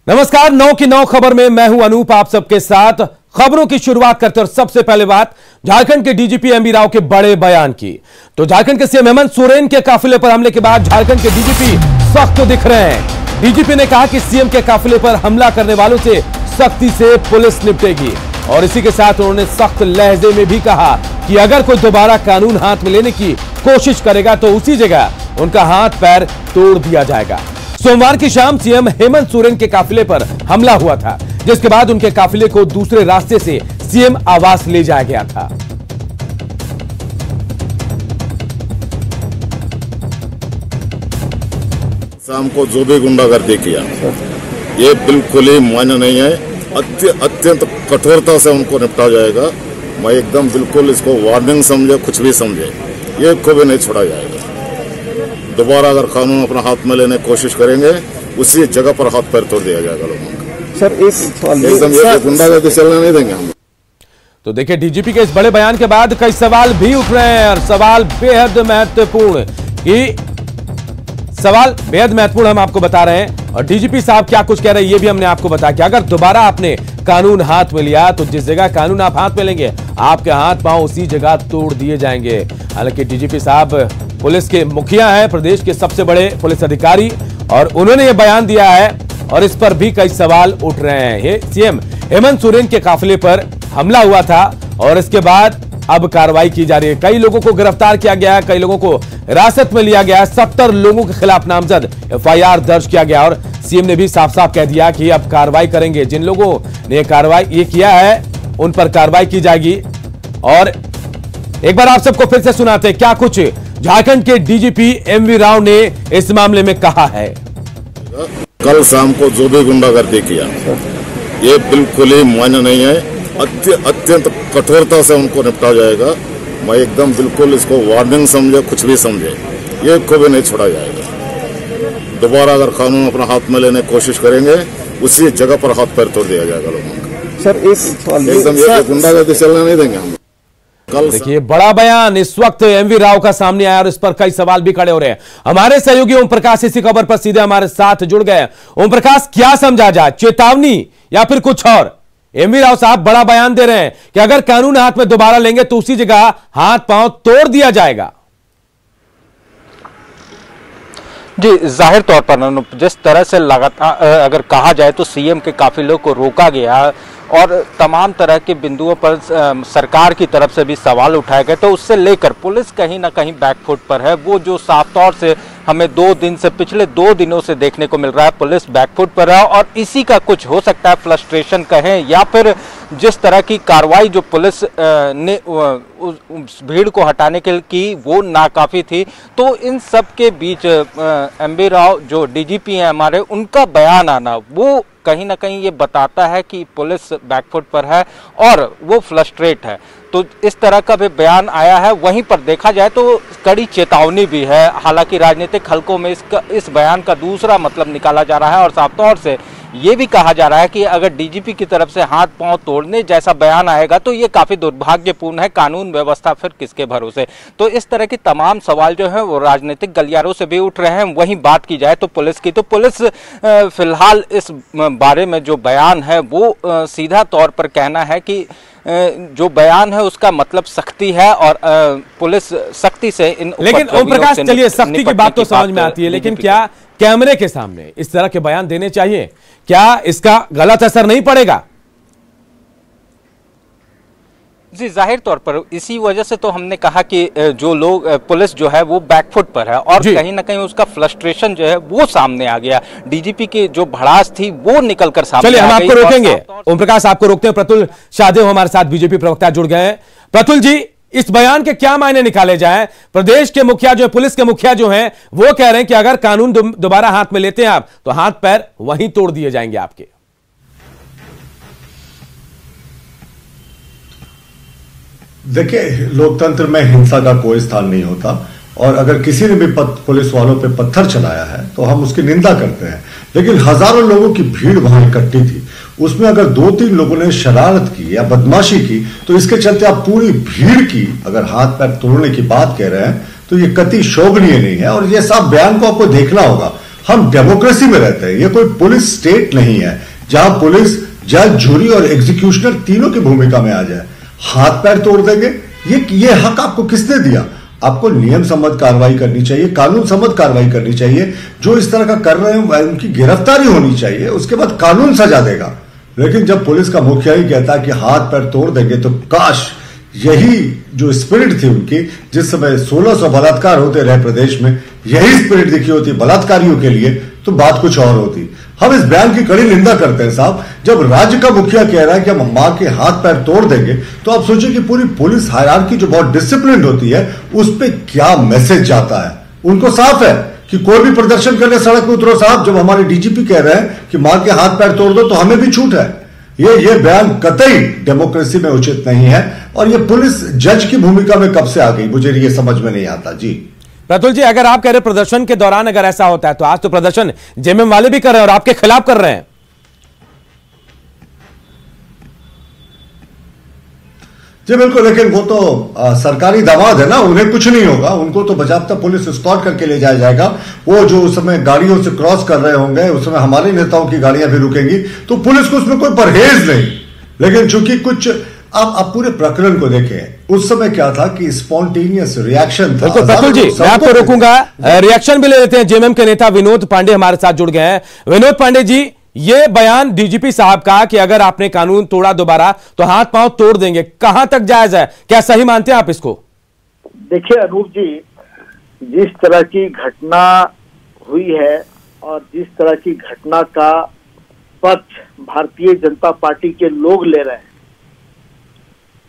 नमस्कार, 9 की 9 खबर में मैं हूं अनूप, आप सबके साथ खबरों की शुरुआत करते हैं। और सबसे पहले बात झारखंड के डीजीपी एमवी राव के बड़े बयान की। तो झारखंड के सीएम हेमंत सोरेन के काफिले पर हमले के बाद झारखंड के डीजीपी सख्त दिख रहे हैं। डीजीपी ने कहा कि सीएम के काफिले पर हमला करने वालों से सख्ती से पुलिस निपटेगी। और इसी के साथ उन्होंने सख्त लहजे में भी कहा कि अगर कोई दोबारा कानून हाथ में लेने की कोशिश करेगा तो उसी जगह उनका हाथ पैर तोड़ दिया जाएगा। सोमवार की शाम सीएम हेमंत सोरेन के काफिले पर हमला हुआ था, जिसके बाद उनके काफिले को दूसरे रास्ते से सीएम आवास ले जाया गया था। शाम को जो भी गुंडागर्दी किया ये बिल्कुल ही मान्य नहीं है। अत्यंत कठोरता से उनको निपटा जाएगा। मैं एकदम बिल्कुल इसको वार्निंग समझे, कुछ भी समझे, ये को भी नहीं छोड़ा जाएगा। दोबारा अगर कानून अपना हाथ में लेने की कोशिश करेंगे उसी जगह पर हाथ पैर तोड़ दिया जाएगा लोगों का। सर इस एकदम ये गुंडागर्दी चलने नहीं देंगे हम। तो देखिए, डीजीपी के इस बड़े बयान के बाद कई सवाल भी उठ रहे हैं और सवाल बेहद महत्वपूर्ण हम आपको बता रहे हैं। और डीजीपी साहब क्या कुछ कह रहे हैं ये भी हमने आपको बताया कि अगर दोबारा आपने कानून हाथ में लिया तो जिस जगह कानून आप हाथ में लेंगे आपके हाथ पांव उसी जगह तोड़ दिए जाएंगे। हालांकि डीजीपी साहब पुलिस के मुखिया हैं, प्रदेश के सबसे बड़े पुलिस अधिकारी, और उन्होंने ये बयान दिया है और इस पर भी कई सवाल उठ रहे हैं। सीएम हेमंत सोरेन के काफिले पर हमला हुआ था और इसके बाद अब कार्रवाई की जा रही है। कई लोगों को गिरफ्तार किया गया है, कई लोगों को हिरासत में लिया गया है। 70 लोगों के खिलाफ नामजद एफआईआर दर्ज किया गया और सीएम ने भी साफ साफ कह दिया कि अब कार्रवाई करेंगे। जिन लोगों ने कार्रवाई ये किया है उन पर कार्रवाई की जाएगी। और एक बार आप सबको फिर से सुनाते हैं क्या कुछ झारखंड के डीजीपी एमवी राव ने इस मामले में कहा है। कल शाम को जो भी गुंडागर्दी किया ये बिल्कुल ही मान्य नहीं है। अत्यंत कठोरता से उनको निपटा जाएगा। मैं एकदम बिल्कुल इसको वार्निंग समझे, कुछ भी समझे, ये को भी नहीं छोड़ा जाएगा। दोबारा अगर कानून अपना हाथ में लेने की कोशिश करेंगे उसी जगह पर हाथ पैर तोड़ दिया जाएगा लोगों का। सर इस एकदम ये गुंडागर्दी चलने नहीं देंगे हम। कल देखिए, बड़ा बयान इस वक्त एमवी राव का सामने आया और इस पर कई सवाल भी खड़े हो रहे हैं। हमारे सहयोगी ओम प्रकाश इसी खबर पर सीधे हमारे साथ जुड़ गए। ओम प्रकाश, क्या समझा जाए, चेतावनी या फिर कुछ और? एमवी राव साहब बड़ा बयान दे रहे हैं कि अगर कानून हाथ में दोबारा लेंगे तो उसी जगह हाथ पांव तोड़ दिया जाएगा। जी, जाहिर तौर पर जिस तरह से लगातार अगर कहा जाए तो सीएम के काफिलों को रोका गया और तमाम तरह के बिंदुओं पर सरकार की तरफ से भी सवाल उठाए गए, तो उससे लेकर पुलिस कहीं ना कहीं बैकफुट पर है। वो जो साफ तौर से हमें पिछले 2 दिनों से देखने को मिल रहा है, पुलिस बैकफुट पर है। और इसी का कुछ हो सकता है फ्रस्ट्रेशन कहें या फिर जिस तरह की कार्रवाई जो पुलिस ने उस भीड़ को हटाने के की वो नाकाफी थी। तो इन सब के बीच एमवी राव जो डीजीपी हैं हमारे, उनका बयान आना वो कहीं ना कहीं ये बताता है कि पुलिस बैकफुट पर है और वो फ्रस्ट्रेट है। तो इस तरह का भी बयान आया है। वहीं पर देखा जाए तो कड़ी चेतावनी भी है। हालांकि राजनीतिक हलकों में इस बयान का दूसरा मतलब निकाला जा रहा है और साफ तौर से ये भी कहा जा रहा है कि अगर डीजीपी की तरफ से हाथ पांव तोड़ने जैसा बयान आएगा तो ये काफी दुर्भाग्यपूर्ण है। कानून व्यवस्था फिर किसके भरोसे? तो इस तरह की तमाम सवाल जो है वो राजनीतिक गलियारों से भी उठ रहे हैं। वहीं बात की जाए तो पुलिस की, तो पुलिस फिलहाल इस बारे में जो बयान है वो सीधा तौर पर कहना है कि जो बयान है उसका मतलब सख्ती है और पुलिस सख्ती से इन। लेकिन ओम प्रकाश, चलिए सख्ती की बात तो समझ में आती है, लेकिन क्या कैमरे के सामने इस तरह के बयान देने चाहिए? क्या इसका गलत असर नहीं पड़ेगा? जी, जाहिर तौर पर इसी वजह से तो हमने कहा कि जो लोग पुलिस जो है वो बैकफुट पर है और कहीं ना कहीं उसका फ्रस्ट्रेशन जो है वो सामने आ गया। डीजीपी की जो भड़ास थी वो निकलकर सामने आ गई। चलिए, हम आपको रोकेंगे। ओम प्रकाश, आपको रोकते हैं। प्रतुल शाहदेव हमारे साथ बीजेपी प्रवक्ता जुड़ गए हैं। प्रतुल जी, इस बयान के क्या मायने निकाले जाए? प्रदेश के मुखिया जो पुलिस के मुखिया जो हैं वो कह रहे हैं कि अगर कानून दोबारा हाथ में लेते हैं आप तो हाथ पैर वहीं तोड़ दिए जाएंगे आपके। देखिए, लोकतंत्र में हिंसा का कोई स्थान नहीं होता और अगर किसी ने भी पुलिस वालों पे पत्थर चलाया है तो हम उसकी निंदा करते हैं। लेकिन हजारों लोगों की भीड़ वहां इकट्ठी थी, उसमें अगर 2-3 लोगों ने शरारत की या बदमाशी की तो इसके चलते आप पूरी भीड़ की अगर हाथ पैर तोड़ने की बात कह रहे हैं तो ये कतई शोभनीय नहीं है। और ये सब बयान को आपको देखना होगा। हम डेमोक्रेसी में रहते हैं, ये कोई पुलिस स्टेट नहीं है जहां पुलिस, जज, जूरी और एग्जीक्यूशनर तीनों की भूमिका में आ जाए। हाथ पैर तोड़ देंगे, ये हक आपको किसने दिया? आपको नियम सम्मत कार्रवाई करनी चाहिए, कानून सम्मत कार्रवाई करनी चाहिए। जो इस तरह का कर रहे हैं उनकी गिरफ्तारी होनी चाहिए, उसके बाद कानून सजा देगा। लेकिन जब पुलिस का मुखिया ही कहता है कि हाथ पैर तोड़ देंगे, तो काश यही जो स्पिरिट थी उनकी, जिस समय 1600 बलात्कार होते रहे प्रदेश में, यही स्पिरिट दिखी होती बलात्कारियों के लिए, तो बात कुछ और होती। हम इस बयान की कड़ी निंदा करते हैं साहब। जब राज्य का मुखिया कह रहा है कि हम मां के हाथ पैर तोड़ देंगे, तो आप सोचिए कि पूरी पुलिस हायरार्की जो बहुत डिसिप्लिन होती है, उस पर क्या मैसेज जाता है। उनको साफ है कि कोई भी प्रदर्शन करने सड़क पर उतरो साहब। जब हमारे डीजीपी कह रहे हैं कि मां के हाथ पैर तोड़ दो, तो हमें भी छूट है। ये बयान कतई डेमोक्रेसी में उचित नहीं है। और ये पुलिस जज की भूमिका में कब से आ गई, मुझे ये समझ में नहीं आता। जी प्रतुल जी, अगर आप कह रहे प्रदर्शन के दौरान अगर ऐसा होता है, तो आज तो प्रदर्शन जेएमएम वाले भी कर रहे हैं और आपके खिलाफ कर रहे हैं। जी बिल्कुल, लेकिन वो तो सरकारी दामाद है ना, उन्हें कुछ नहीं होगा। उनको तो बाजाप्ता पुलिस एस्कॉर्ट करके ले जाया जाएगा। वो जो उस समय गाड़ियों से क्रॉस कर रहे होंगे, उस समय हमारे नेताओं की गाड़ियां भी रुकेंगी, तो पुलिस को उसमें कोई परहेज नहीं। लेकिन चूंकि कुछ आप पूरे प्रकरण को देखें, उस समय क्या था कि स्पॉन्टेनियस रिएक्शन था। प्रतुल जी, मैं आपको रोकूंगा, रिएक्शन भी ले लेते हैं। जेएमएम के नेता विनोद पांडे हमारे साथ जुड़ गए हैं। विनोद पांडे जी, ये बयान डीजीपी साहब का कि अगर आपने कानून तोड़ा दोबारा तो हाथ पांव तोड़ देंगे, कहां तक जायज है? क्या सही मानते हैं आप इसको? देखिए अनूप जी, जिस तरह की घटना हुई है और जिस तरह की घटना का पक्ष भारतीय जनता पार्टी के लोग ले रहे हैं,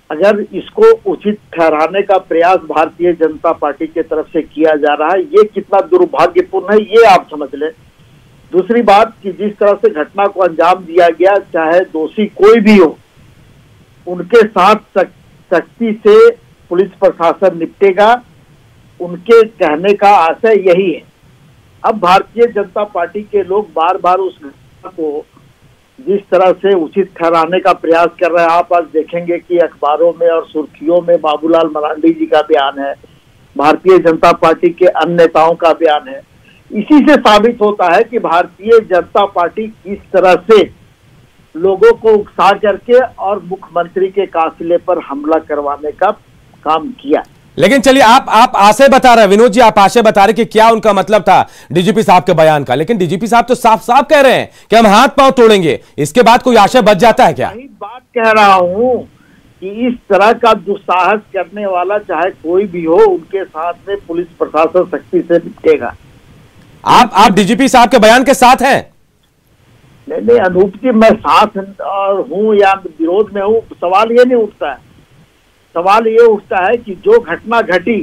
अगर इसको उचित ठहराने का प्रयास भारतीय जनता पार्टी की तरफ से किया जा रहा है, ये कितना दुर्भाग्यपूर्ण है ये आप समझ लें। दूसरी बात कि जिस तरह से घटना को अंजाम दिया गया, चाहे दोषी कोई भी हो, उनके साथ सख्ती से पुलिस प्रशासन निपटेगा, उनके कहने का आशय यही है। अब भारतीय जनता पार्टी के लोग बार बार उस घटना को जिस तरह से उचित ठहराने का प्रयास कर रहे हैं, आप आज देखेंगे कि अखबारों में और सुर्खियों में बाबूलाल मरांडी जी का बयान है, भारतीय जनता पार्टी के अन्य नेताओं का बयान है। इसी से साबित होता है कि भारतीय जनता पार्टी किस तरह से लोगों को उकसा करके और मुख्यमंत्री के काफिले पर हमला करवाने का काम किया। लेकिन चलिए, आप आशय बता रहे हैं विनोद जी, आप आशय बता रहे कि क्या उनका मतलब था डीजीपी साहब के बयान का, लेकिन डीजीपी साहब तो साफ साफ कह रहे हैं कि हम हाथ पांव तोड़ेंगे। इसके बाद कोई आशय बच जाता है क्या? यही बात कह रहा हूं कि इस तरह का दुस्साहस करने वाला चाहे कोई भी हो, उनके साथ में पुलिस प्रशासन सख्ती से निपटेगा। आप डीजीपी साहब के बयान के साथ हैं? नहीं अनूप जी, मैं साथ हूं या विरोध में हूं, सवाल ये नहीं उठता है। सवाल ये उठता है कि जो घटना घटी,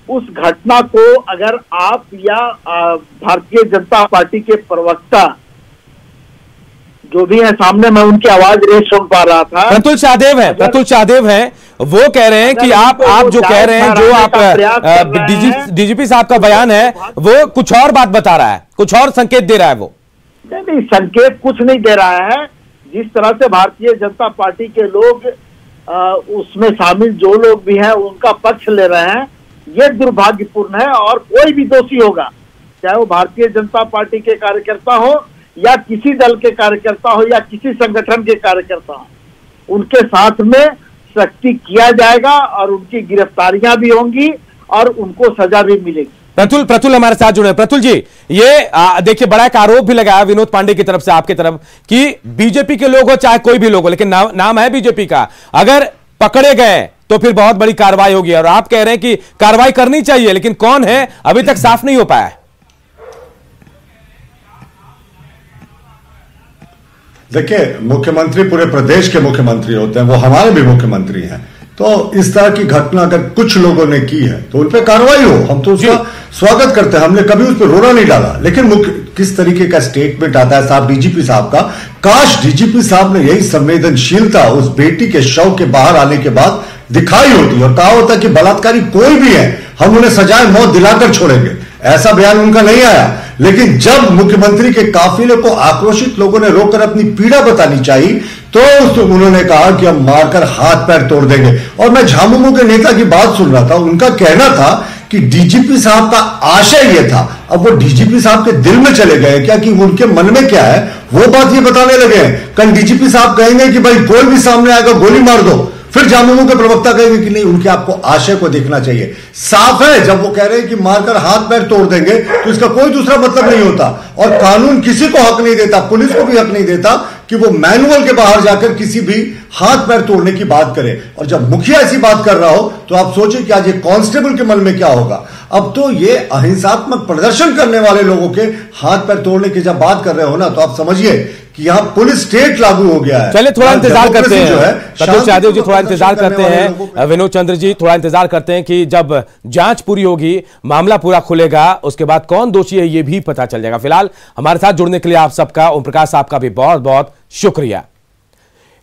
उस घटना को अगर आप या भारतीय जनता पार्टी के प्रवक्ता जो भी है सामने, मैं उनकी आवाज नहीं सुन पा रहा था। प्रतुल शाहदेव हैं, वो कह रहे हैं कि आप जो कह रहे हैं, जो आप डीजीपी साहब का बयान है, वो कुछ और बात बता रहा है, कुछ और संकेत दे रहा है। वो नहीं, संकेत कुछ नहीं दे रहा है। जिस तरह से भारतीय जनता पार्टी के लोग उसमें शामिल जो लोग भी हैं उनका पक्ष ले रहे हैं, ये दुर्भाग्यपूर्ण है। और कोई भी दोषी होगा, चाहे वो भारतीय जनता पार्टी के कार्यकर्ता हो या किसी दल के कार्यकर्ता हो या किसी संगठन के कार्यकर्ता हो, उनके साथ में सख्ती किया जाएगा और उनकी गिरफ्तारियां भी होंगी और उनको सजा भी मिलेगी। प्रतुल हमारे साथ जुड़े। प्रतुल जी, ये देखिए, बड़ा एक आरोप भी लगाया विनोद पांडे की तरफ से आपकी तरफ कि बीजेपी के लोग हो चाहे कोई भी लोग हो, लेकिन नाम है बीजेपी का, अगर पकड़े गए तो फिर बहुत बड़ी कार्रवाई होगी। और आप कह रहे हैं कि कार्रवाई करनी चाहिए, लेकिन कौन है अभी तक साफ नहीं हो पाया है। देखिए, मुख्यमंत्री पूरे प्रदेश के मुख्यमंत्री होते हैं, वो हमारे भी मुख्यमंत्री हैं। तो इस तरह की घटना अगर कुछ लोगों ने की है तो उन पर कार्रवाई हो, हम तो उसका स्वागत करते हैं। हमने कभी उस पर रोना नहीं डाला। लेकिन किस तरीके का स्टेटमेंट आता है साहब डीजीपी साहब का, काश डीजीपी साहब ने यही संवेदनशीलता उस बेटी के शव के बाहर आने के बाद दिखाई होती और कहा होता कि बलात्कारी कोई भी है, हम उन्हें सजाए मौत दिलाकर छोड़ेंगे। ऐसा बयान उनका नहीं आया। लेकिन जब मुख्यमंत्री के काफिले को आक्रोशित लोगों ने रोककर अपनी पीड़ा बतानी चाहिए, तो उन्होंने कहा कि हम मारकर हाथ पैर तोड़ देंगे। और मैं झामुमो के नेता की बात सुन रहा था, उनका कहना था कि डीजीपी साहब का आशय ये था। अब वो डीजीपी साहब के दिल में चले गए क्या कि उनके मन में क्या है वो बात ये बताने लगे हैं। कल डीजीपी साहब कहेंगे कि भाई कोई भी सामने आएगा गोली मार दो, फिर जामुमू के प्रवक्ता कहेंगे कि नहीं, उनके आपको आशय को देखना चाहिए। साफ है जब वो कह रहे हैं कि मारकर हाथ पैर तोड़ देंगे तो इसका कोई दूसरा मतलब नहीं होता। और कानून किसी को हक नहीं देता, पुलिस को भी हक नहीं देता कि वो मैनुअल के बाहर जाकर किसी भी हाथ पैर तोड़ने की बात करे। और जब मुखिया ऐसी बात कर रहा हो तो आप सोचिए कि आज ये कांस्टेबल के मन में क्या होगा। अब तो ये अहिंसात्मक प्रदर्शन करने वाले लोगों के हाथ पैर तोड़ने की जब बात कर रहे हो ना, तो आप समझिए कि यहाँ पुलिस स्टेट लागू हो गया है। चलिए थोड़ा इंतजार करते हैं, सतोष यादव जी थोड़ा इंतजार करते हैं, विनोद चंद्र जी थोड़ा इंतजार करते हैं कि जब जांच पूरी होगी, मामला पूरा खुलेगा, उसके बाद कौन दोषी है ये भी पता चल जाएगा। फिलहाल हमारे साथ जुड़ने के लिए आप सबका, ओम प्रकाश साहब का भी बहुत बहुत शुक्रिया।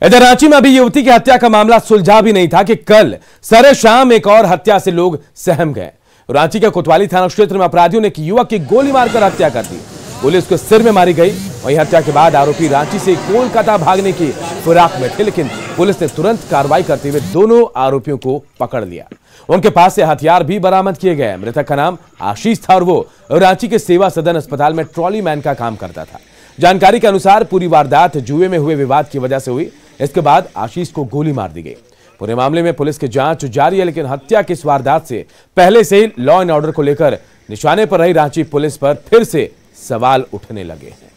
इधर रांची में अभी युवती की हत्या का मामला सुलझा भी नहीं था कि कल सरे शाम एक और हत्या से लोग सहम गए। रांची के कोतवाली थाना क्षेत्र में अपराधियों ने एक युवक की गोली मारकर हत्या कर दी। पुलिस को सिर में मारी गई। वहीं हत्या के बाद आरोपी रांची से कोलकाता भागने की फिराक में थे, लेकिन पुलिस ने तुरंत कार्रवाई करते हुए दोनों आरोपियों को पकड़ लिया। उनके पास से हथियार भी बरामद किए गए। मृतक का नाम आशीष था और वो रांची के सेवा सदन अस्पताल में ट्रॉली मैन का काम करता था। जानकारी के अनुसार पूरी वारदात जुए में हुए विवाद की वजह से हुई। इसके बाद आशीष को गोली मार दी गई। पूरे मामले में पुलिस की जांच जारी है, लेकिन हत्या की इस वारदात से पहले से ही लॉ एंड ऑर्डर को लेकर निशाने पर रही रांची पुलिस पर फिर से सवाल उठने लगे हैं।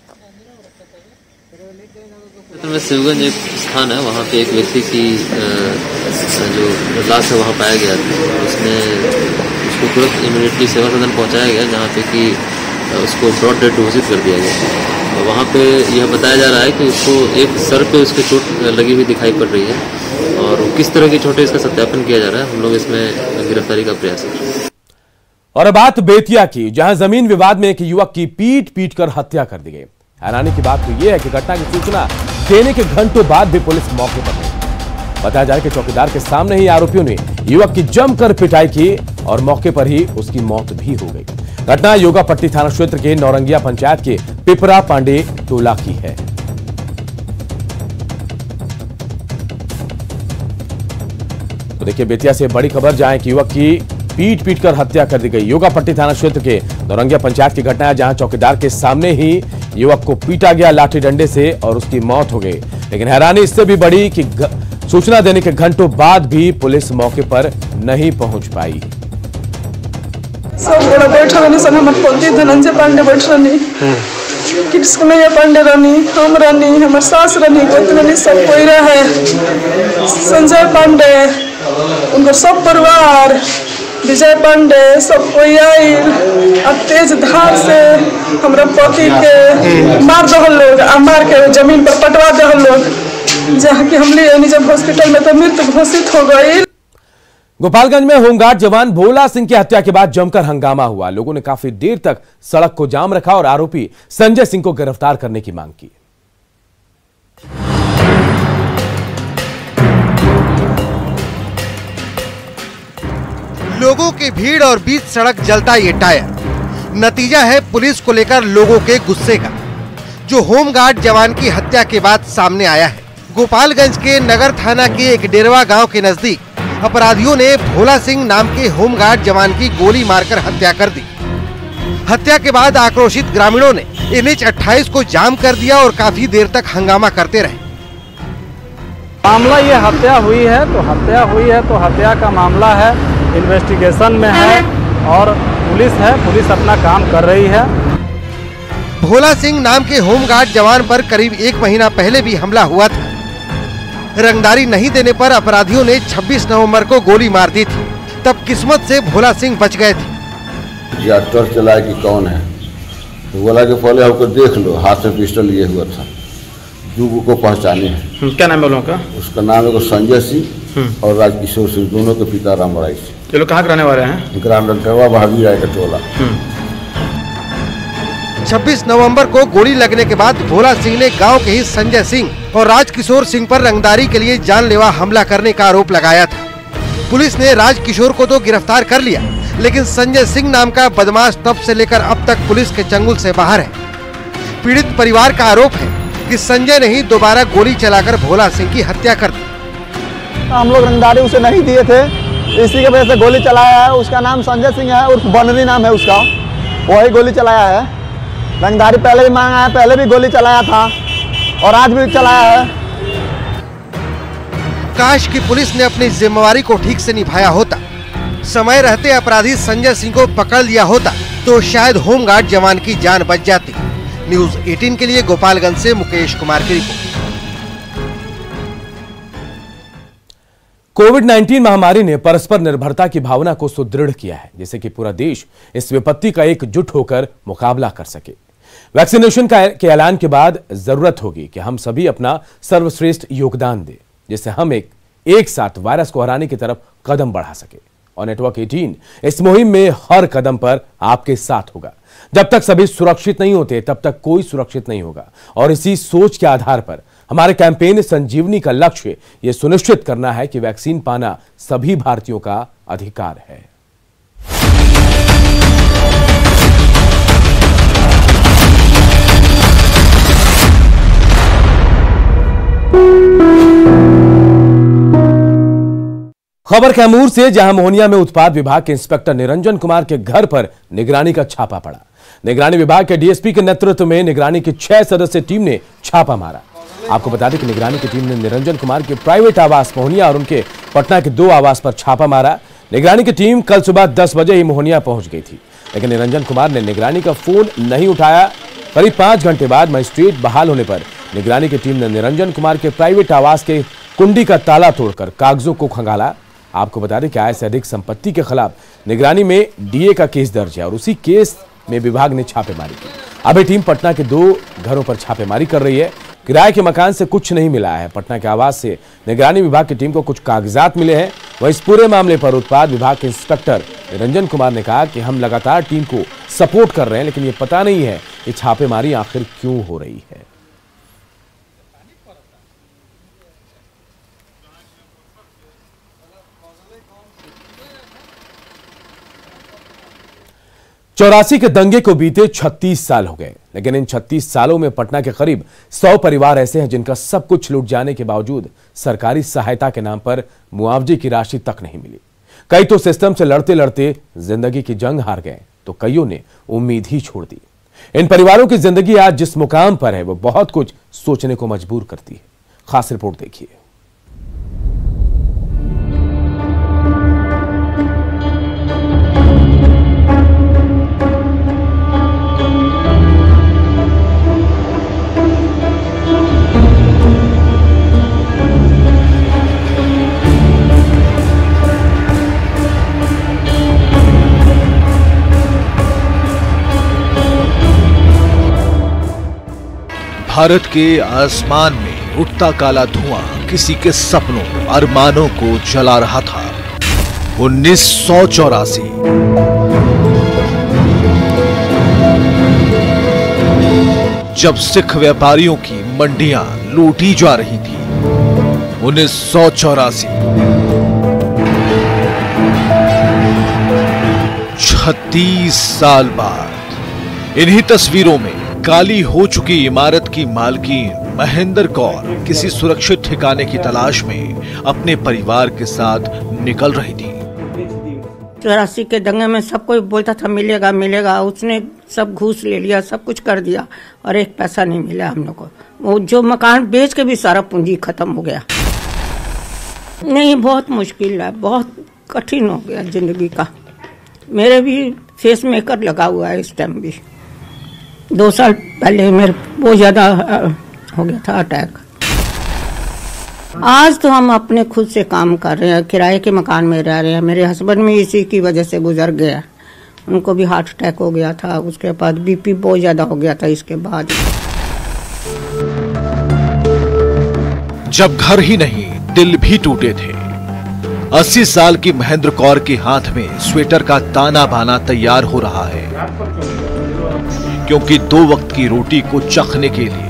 में शिवगंज एक स्थान है, वहाँ पे एक व्यक्ति की जो लाश है वहाँ पाया गया था। उसको तुरंत इमीडिएटली सेवा सदन पहुँचाया गया, जहाँ पे कि उसको ब्रॉड डेड घोषित कर दिया गया। वहाँ पे यह बताया जा रहा है कि उसको एक सर पे उसके चोट लगी हुई दिखाई पड़ रही है और किस तरह की चोट है इसका सत्यापन किया जा रहा है। हम लोग इसमें गिरफ्तारी का प्रयास कर रहे हैं। और बात बेतिया की, जहां जमीन विवाद में एक युवक की पीट कर हत्या कर दी गई। हैरानी की बात तो यह है कि घटना की सूचना देने के घंटों बाद भी पुलिस मौके पर नहीं। बताया जाए कि चौकीदार के सामने ही आरोपियों ने युवक की जमकर पिटाई की और मौके पर ही उसकी मौत भी हो गई। घटना योगापट्टी थाना क्षेत्र के नौरंगिया पंचायत के पिपरा पांडे टोला की है। तो देखिए बेतिया से बड़ी खबर, जहां एक युवक की पीट कर हत्या कर दी गई। योगापट्टी थाना क्षेत्र के नौरंगिया पंचायत की घटना है, जहां चौकीदार के सामने ही युवक को पीटा गया लाठी डंडे से और उसकी मौत हो गई। लेकिन हैरानी इससे भी बड़ी कि सूचना देने के घंटों बाद भी पुलिस मौके पर नहीं पहुंच पाई। सब गोड़ा बैठा रहनी सन, हमर पति धनंजय पांडे बैठ रहनी, कृष्णमैया पांडे रहनी, हम रहनी, हमर सास रहनी, गोतनी, सब कोई रहे। संजय पांडे, उनका सब परिवार, विजय पांडे, सब कोई आयल और तेज धार से हमरा पति के मार दहल लोग, मार के जमीन पर पटवा दहल लोग, जहाँ की हम ले जब हॉस्पिटल में तो मृत्यु घोषित हो गई। गोपालगंज में होमगार्ड जवान भोला सिंह की हत्या के बाद जमकर हंगामा हुआ। लोगों ने काफी देर तक सड़क को जाम रखा और आरोपी संजय सिंह को गिरफ्तार करने की मांग की। लोगों की भीड़ और बीच सड़क जलता ये टायर, नतीजा है पुलिस को लेकर लोगों के गुस्से का, जो होमगार्ड जवान की हत्या के बाद सामने आया है। गोपालगंज के नगर थाना के एक डेरवा गांव के नजदीक अपराधियों ने भोला सिंह नाम के होमगार्ड जवान की गोली मारकर हत्या कर दी। हत्या के बाद आक्रोशित ग्रामीणों ने NH 28 को जाम कर दिया और काफी देर तक हंगामा करते रहे। मामला ये हत्या हुई है तो हत्या का मामला है, इन्वेस्टिगेशन में है और पुलिस अपना काम कर रही है। भोला सिंह नाम के होमगार्ड जवान पर करीब 1 महीना पहले भी हमला हुआ था। रंगदारी नहीं देने पर अपराधियों ने 26 नवंबर को गोली मार दी थी। तब किस्मत से भोला सिंह बच गए थे। या टर्च चलाए कि कौन है, तो बोला कि पहले आपको देख लो, हाथ में पिस्टल लिए हुआ था। दूगो को पहचाने हैं। क्या नाम है लोगों का? उसका नाम है संजय सिंह और राजकिशोर सिंह, दोनों के पिता रामराय सिंह। ये लोग कहाँ के रहने वाले हैं? ग्राम रंगवा भाभी राय का टोला। 26 नवंबर को गोली लगने के बाद भोला सिंह ने गांव के ही संजय सिंह और राजकिशोर सिंह पर रंगदारी के लिए जानलेवा हमला करने का आरोप लगाया था। पुलिस ने राजकिशोर को तो गिरफ्तार कर लिया, लेकिन संजय सिंह नाम का बदमाश तब से लेकर अब तक पुलिस के चंगुल से बाहर है। पीड़ित परिवार का आरोप है कि संजय ने ही दोबारा गोली चलाकर भोला सिंह की हत्या कर दी। हम लोग रंगदारी उसे नहीं दिए थे, इसी के वजह से गोली चलाया है। उसका नाम संजय सिंह है, उर्फ बनरी नाम है उसका, वही गोली चलाया है। रंगदारी पहले भी मांगा है, पहले भी गोली चलाया था और आज भी चलाया है। काश की पुलिस ने अपनी जिम्मेवारी को ठीक से निभाया होता, समय रहते अपराधी संजय सिंह को पकड़ लिया होता तो शायद होमगार्ड जवान की जान बच जाती। न्यूज़ 18 के लिए गोपालगंज से मुकेश कुमार की रिपोर्ट। कोविड-19 महामारी ने परस्पर निर्भरता की भावना को सुदृढ़ किया है, जिससे कि पूरा देश इस विपत्ति का एकजुट होकर मुकाबला कर सके। वैक्सीनेशन के ऐलान के बाद जरूरत होगी कि हम सभी अपना सर्वश्रेष्ठ योगदान दें, जिससे हम एक साथ वायरस को हराने की तरफ कदम बढ़ा सके। और नेटवर्क 18 इस मुहिम में हर कदम पर आपके साथ होगा। जब तक सभी सुरक्षित नहीं होते तब तक कोई सुरक्षित नहीं होगा। और इसी सोच के आधार पर हमारे कैंपेन संजीवनी का लक्ष्य यह सुनिश्चित करना है कि वैक्सीन पाना सभी भारतीयों का अधिकार है। खबर कैमूर से, जहां मोहनिया में उत्पाद विभाग के इंस्पेक्टर निरंजन कुमार के घर पर निगरानी का छापा पड़ा। निगरानी विभाग के डीएसपी के नेतृत्व में निगरानी की 6 सदस्यीय टीम ने छापा मारा। आपको बता दें कि निगरानी की टीम ने निरंजन कुमार के प्राइवेट आवास मोहनिया और उनके पटना के 2 आवास पर छापा मारा। निगरानी की टीम कल सुबह 10 बजे ही मोहनिया पहुंच गई थी, लेकिन निरंजन कुमार ने निगरानी का फोन नहीं उठाया। करीब 5 घंटे बाद मजिस्ट्रेट बहाल होने पर निगरानी की टीम ने निरंजन कुमार के प्राइवेट आवास के कुंडी का ताला तोड़कर कागजों को खंगाला। आपको बता दें कि आय से अधिक संपत्ति के खिलाफ निगरानी में डीए का केस दर्ज है और उसी केस में विभाग ने छापेमारी की। अभी टीम पटना के 2 घरों पर छापेमारी कर रही है। किराए के मकान से कुछ नहीं मिला है। पटना के आवास से निगरानी विभाग की टीम को कुछ कागजात मिले हैं। वह इस पूरे मामले पर उत्पाद विभाग के इंस्पेक्टर निरंजन कुमार ने कहा कि हम लगातार टीम को सपोर्ट कर रहे हैं, लेकिन ये पता नहीं है कि छापेमारी आखिर क्यों हो रही है। चौरासी के दंगे को बीते 36 साल हो गए, लेकिन इन 36 सालों में पटना के करीब 100 परिवार ऐसे हैं जिनका सब कुछ लूट जाने के बावजूद सरकारी सहायता के नाम पर मुआवजे की राशि तक नहीं मिली। कई तो सिस्टम से लड़ते लड़ते जिंदगी की जंग हार गए, तो कईयों ने उम्मीद ही छोड़ दी। इन परिवारों की जिंदगी आज जिस मुकाम पर है वो बहुत कुछ सोचने को मजबूर करती है। खास रिपोर्ट देखिए। भारत के आसमान में उठता काला धुआं किसी के सपनों, अरमानों को जला रहा था। 1984 जब सिख व्यापारियों की मंडियां लूटी जा रही थी। 1984 36 साल बाद इन्हीं तस्वीरों में काली हो चुकी इमारत की मालकिन महेंद्र कौर किसी सुरक्षित ठिकाने की तलाश में अपने परिवार के साथ निकल रही थी। 84 के दंगे में सब कोई बोलता था मिलेगा मिलेगा, उसने सब घूस ले लिया, सब कुछ कर दिया और एक पैसा नहीं मिला हम लोग को। वो जो मकान बेच के भी सारा पूंजी खत्म हो गया। नहीं, बहुत मुश्किल है, बहुत कठिन हो गया जिंदगी का। मेरे भी फेस मेकर लगा हुआ है इस टाइम भी। 2 साल पहले मेरे बहुत ज्यादा हो गया था अटैक। आज तो हम अपने खुद से काम कर रहे हैं, किराए के मकान में रह रहे हैं। मेरे हस्बैंड में इसी की वजह से गुजर गया, उनको भी हार्ट अटैक हो गया था, उसके बाद बीपी बहुत ज्यादा हो गया था। इसके बाद जब घर ही नहीं दिल भी टूटे थे। 80 साल की महेंद्र कौर के हाथ में स्वेटर का ताना बाना तैयार हो रहा है, क्योंकि 2 वक्त की रोटी को चखने के लिए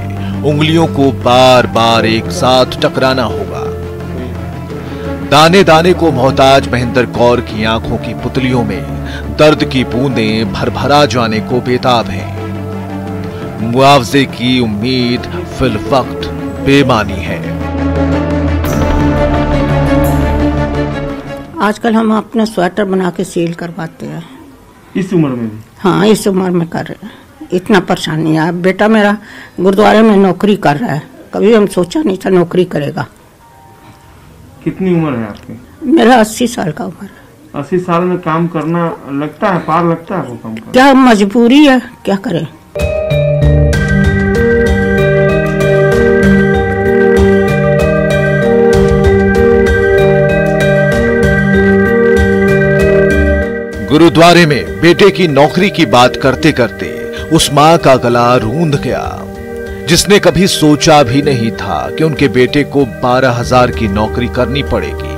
उंगलियों को बार बार एक साथ टकराना होगा। दाने दाने को मोहताज महेंद्र कौर की आंखों की पुतलियों में दर्द की बूंदें भरभरा जाने को बेताब हैं। मुआवजे की उम्मीद फिल वक्त बेमानी है। आजकल हम अपना स्वेटर बना के सेल करवाते हैं। इस उम्र में भी? हाँ, इस उम्र में कर रहे हैं। इतना परेशानी है। बेटा मेरा गुरुद्वारे में नौकरी कर रहा है, कभी हम सोचा नहीं था नौकरी करेगा। कितनी उम्र है आपकी? मेरा 80 साल का उम्र है। 80 साल में काम करना लगता है, पार लगता है वो काम करना? क्या मजबूरी है, क्या करें। गुरुद्वारे में बेटे की नौकरी की बात करते करते उस मां का गला रूंध गया, जिसने कभी सोचा भी नहीं था कि उनके बेटे को 12,000 की नौकरी करनी पड़ेगी।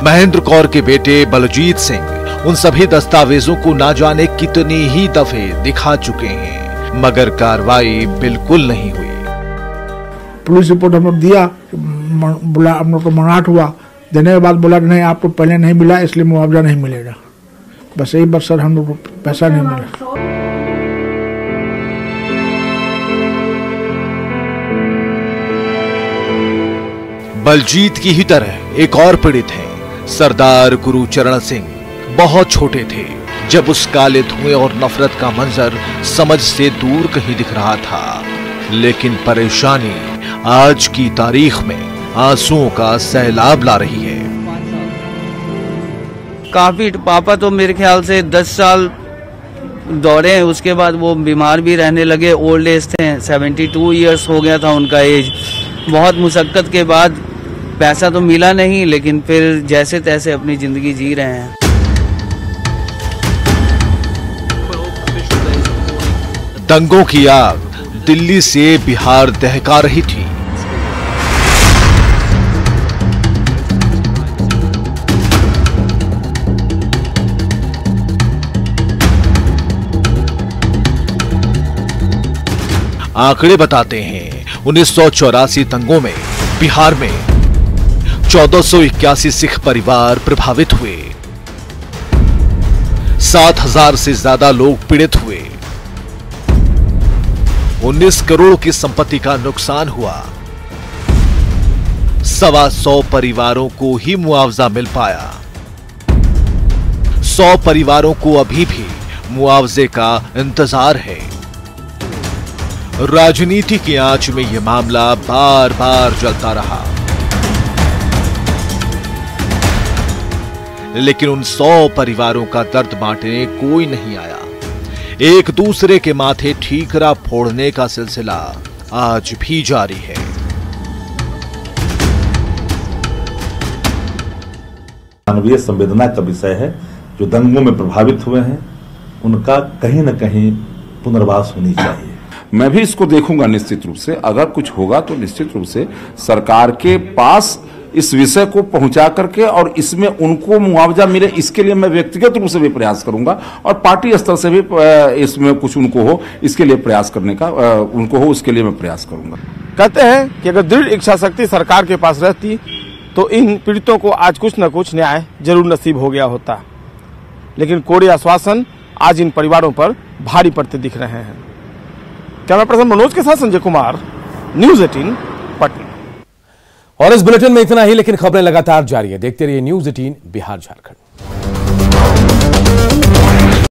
महेंद्र कौर के बेटे बलजीत सिंह उन सभी दस्तावेजों को ना जाने कितनी ही दफे दिखा चुके हैं, मगर कार्रवाई बिल्कुल नहीं हुई। पुलिस रिपोर्ट हम लोग दिया, बोला हम लोग को मनाहट हुआ, देने के बाद बोला नहीं आपको पहले नहीं मिला इसलिए मुआवजा नहीं मिलेगा। बस यही बस सर, हम लोग को पैसा नहीं मिला। बलजीत की ही तरह एक और पीड़ित है सरदार गुरुचरण सिंह। बहुत छोटे थे जब उस काले धुएं और नफरत का मंजर समझ से दूर कहीं दिख रहा था, लेकिन परेशानी आज की तारीख में आंसुओं का सैलाब ला रही है। काफी पापा तो मेरे ख्याल से 10 साल दौड़े हैं, उसके बाद वो बीमार भी रहने लगे, ओल्ड एज थे, 72 इयर्स हो गया था उनका एज। बहुत मुशक्कत के बाद पैसा तो मिला नहीं, लेकिन फिर जैसे तैसे अपनी जिंदगी जी रहे हैं। दंगों की आग दिल्ली से बिहार दहका रही थी। आंकड़े बताते हैं 1984 दंगों में बिहार में 1481 सिख परिवार प्रभावित हुए, 7,000 से ज्यादा लोग पीड़ित हुए, 19 करोड़ की संपत्ति का नुकसान हुआ, 125 परिवारों को ही मुआवजा मिल पाया। 100 परिवारों को अभी भी मुआवजे का इंतजार है। राजनीति की आंच में यह मामला बार बार जलता रहा, लेकिन उन 100 परिवारों का दर्द बांटने कोई नहीं आया। एक दूसरे के माथे ठीकरा फोड़ने का सिलसिला आज भी जारी है। मानवीय संवेदना का विषय है। जो दंगों में प्रभावित हुए हैं उनका कहीं न कहीं पुनर्वास होनी चाहिए। मैं भी इसको देखूंगा निश्चित रूप से। अगर कुछ होगा तो निश्चित रूप से सरकार के पास इस विषय को पहुंचा करके और इसमें उनको मुआवजा मिले, इसके लिए मैं व्यक्तिगत रूप से भी प्रयास करूंगा और पार्टी स्तर से भी इसमें कुछ उनको हो, इसके लिए प्रयास करने का उनको हो, उसके लिए मैं प्रयास करूंगा। कहते हैं कि अगर दृढ़ इच्छा शक्ति सरकार के पास रहती तो इन पीड़ितों को आज कुछ न कुछ न्याय जरूर नसीब हो गया होता, लेकिन कोरे आश्वासन आज इन परिवारों पर भारी पड़ते दिख रहे हैं। कैमरा पर्सन मनोज के साथ संजय कुमार, न्यूज़ 18 पटना। और इस बुलेटिन में इतना ही, लेकिन खबरें लगातार जारी है। देखते रहिए न्यूज़ 18 बिहार झारखंड।